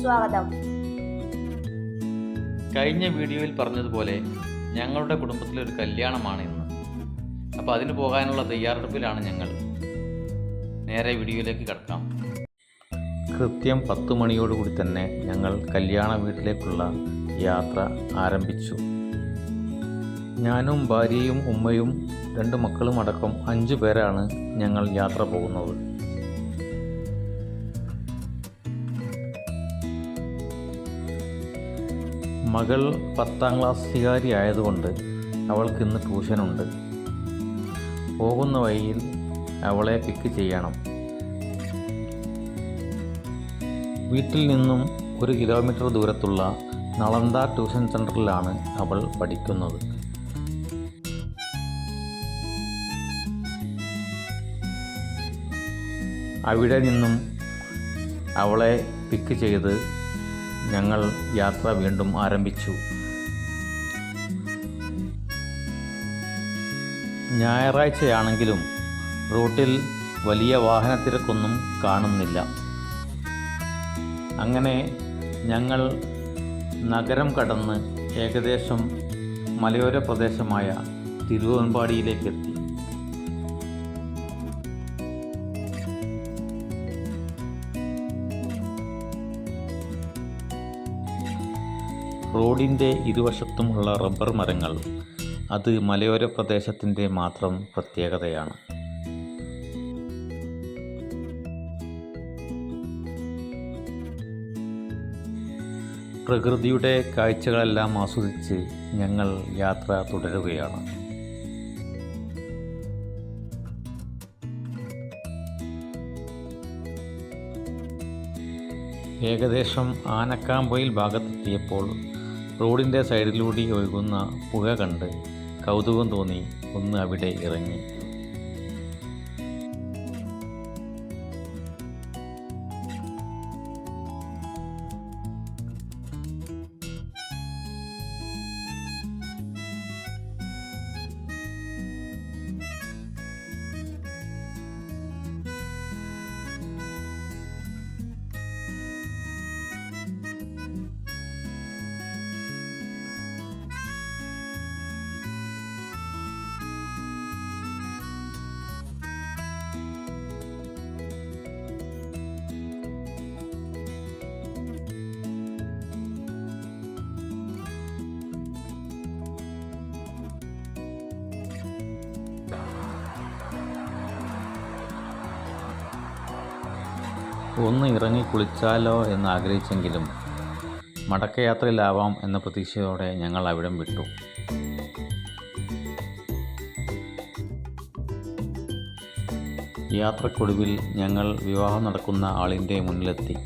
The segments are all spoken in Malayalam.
സ്വാഗതം. കഴിഞ്ഞ വീഡിയോയിൽ പറഞ്ഞതുപോലെ ഞങ്ങളുടെ കുടുംബത്തിലൊരു കല്യാണമാണ് ഇന്ന്. അപ്പോൾ അതിന് പോകാനുള്ള തയ്യാറെടുപ്പിലാണ് ഞങ്ങൾ. നേരെ വീഡിയോയിലേക്ക് കടക്കാം. കൃത്യം 10 മണിയോടുകൂടി തന്നെ ഞങ്ങൾ കല്യാണ വീട്ടിലേക്കുള്ള യാത്ര ആരംഭിച്ചു. ഞാനും ഭാര്യയും ഉമ്മയും 2 മക്കളും അടക്കം 5 പേരാണ് ഞങ്ങൾ യാത്ര പോകുന്നത്. മകൾ 10ാം ക്ലാസ്സുകാരി ആയതുകൊണ്ട് അവൾക്ക് ഇന്ന് ട്യൂഷനുണ്ട്. പോകുന്ന വഴിയിൽ അവളെ പിക്ക് ചെയ്യണം. വീട്ടിൽ നിന്നും 1 കിലോമീറ്റർ ദൂരത്തുള്ള നളന്ദ ട്യൂഷൻ സെൻറ്ററിലാണ് അവൾ പഠിക്കുന്നത്. അവിടെ നിന്നും അവളെ പിക്ക് ചെയ്ത് ഞങ്ങൾ യാത്ര വീണ്ടും ആരംഭിച്ചു. ഞായറാഴ്ചയാണെങ്കിലും റൂട്ടിൽ വലിയ വാഹനത്തിരക്കൊന്നും കാണുന്നില്ല. അങ്ങനെ ഞങ്ങൾ നഗരം കടന്ന് ഏകദേശം മലയോര പ്രദേശമായ തിരുവമ്പാടിയിലേക്കെത്തി. റോഡിൻ്റെ ഇരുവശത്തുമുള്ള റബ്ബർ മരങ്ങൾ അത് മലയോര പ്രദേശത്തിൻ്റെ മാത്രം പ്രത്യേകതയാണ്. പ്രകൃതിയുടെ കാഴ്ചകളെല്ലാം ആസ്വദിച്ച് ഞങ്ങൾ യാത്ര തുടരുകയാണ്. ഏകദേശം ആനക്കാമ്പൊയിൽ ഭാഗത്തെത്തിയപ്പോൾ റോഡിൻ്റെ സൈഡിലൂടെ ഒഴുകുന്ന പുഴ കണ്ട് കൗതുകം തോന്നി ഒന്ന് അവിടെ ഇറങ്ങി. ഒന്ന് ഇറങ്ങി കുളിച്ചാലോ എന്ന് ആഗ്രഹിച്ചെങ്കിലും മടക്കയാത്രയിലാവാം എന്ന പ്രതീക്ഷയോടെ ഞങ്ങൾ അവിടം വിട്ടു. യാത്രക്കൊടുവിൽ ഞങ്ങൾ വിവാഹം നടക്കുന്ന ആളിൻ്റെ മുന്നിലെത്തി.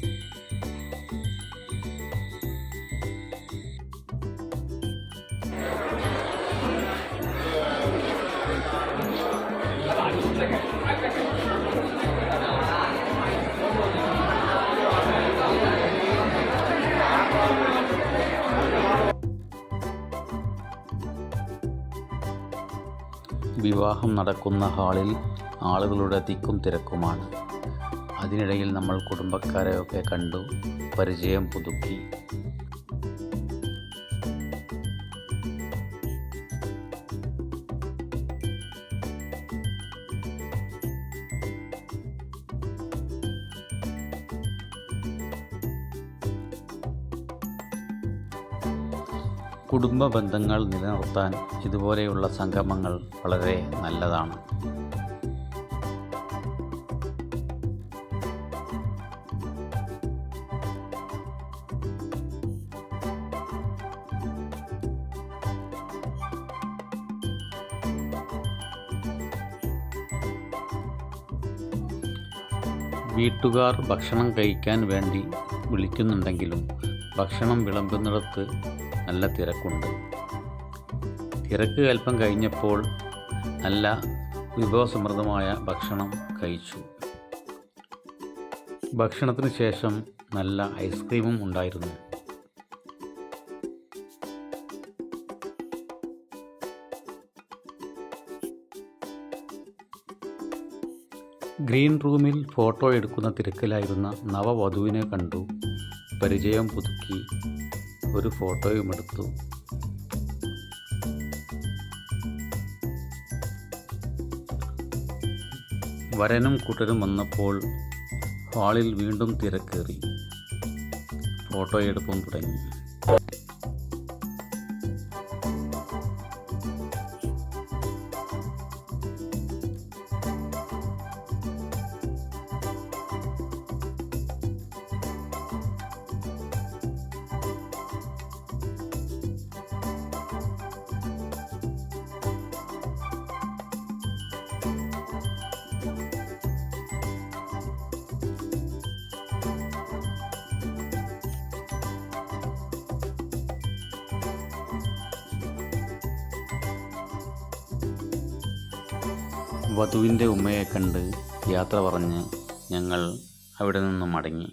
വിവാഹം നടക്കുന്ന ഹാളിൽ ആളുകളുടെ തിക്കും തിരക്കുമാണ്. അതിനിടയിൽ നമ്മൾ കുടുംബക്കാരെയൊക്കെ കണ്ടു പരിചയം പുതുക്കി. കുടുംബ ബന്ധങ്ങൾ നിലനിർത്താൻ ഇതുപോലെയുള്ള സംഗമങ്ങൾ വളരെ നല്ലതാണ്. വീട്ടുകാർ ഭക്ഷണം കഴിക്കാൻ വേണ്ടി വിളിക്കുന്നുണ്ടെങ്കിലും ഭക്ഷണം വിളമ്പുന്നിടത്ത് നല്ല തിരക്കുണ്ട്. തിരക്ക് അല്പം കഴിഞ്ഞപ്പോൾ നല്ല വിഭവസമൃദ്ധമായ ഭക്ഷണം കഴിച്ചു. ഭക്ഷണത്തിന് ശേഷം നല്ല ഐസ്ക്രീമും ഉണ്ടായിരുന്നു. ഗ്രീൻ റൂമിൽ ഫോട്ടോ എടുക്കുന്ന തിരക്കിലായിരുന്ന നവവധുവിനെ കണ്ടു പരിചയം പുതുക്കി ഒരു ഫോട്ടോയും എടുത്തു. വരനും കൂട്ടരും വന്നപ്പോൾ ഹാളിൽ വീണ്ടും തിരക്കേറി. ഫോട്ടോയെടുപ്പും തുടങ്ങി. വധുവിൻ്റെ ഉമ്മയെ കണ്ട് യാത്ര പറഞ്ഞ് ഞങ്ങൾ അവിടെ നിന്നും മടങ്ങി.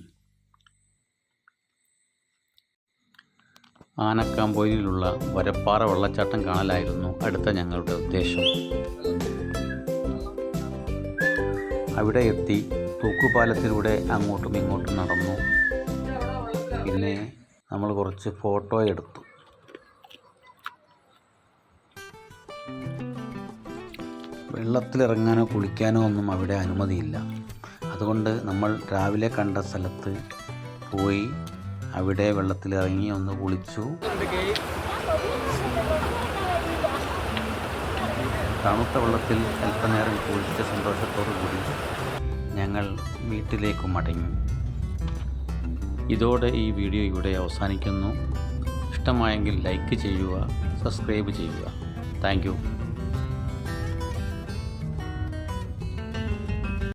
ആനക്കാമ്പൊയിലുള്ള വരപ്പാറ വെള്ളച്ചാട്ടം കാണലായിരുന്നു അടുത്ത ഞങ്ങളുടെ ഉദ്ദേശം. അവിടെ എത്തി തൂക്കുപാലത്തിലൂടെ അങ്ങോട്ടും ഇങ്ങോട്ടും നടന്നു. പിന്നെ നമ്മൾ കുറച്ച് ഫോട്ടോ എടുത്തു. വെള്ളത്തിലിറങ്ങാനോ കുളിക്കാനോ ഒന്നും അവിടെ അനുമതിയില്ല. അതുകൊണ്ട് നമ്മൾ രാവിലെ കണ്ട സ്ഥലത്ത് പോയി അവിടെ വെള്ളത്തിലിറങ്ങി ഒന്ന് കുളിച്ചു. തണുത്ത വെള്ളത്തിൽ അല്പനേരം കുളിച്ച സന്തോഷത്തോടു കൂടി ഞങ്ങൾ വീട്ടിലേക്ക് മടങ്ങി. ഇതോടെ ഈ വീഡിയോ ഇവിടെ അവസാനിക്കുന്നു. ഇഷ്ടമായെങ്കിൽ ലൈക്ക് ചെയ്യുക, സബ്സ്ക്രൈബ് ചെയ്യുക. Thank you.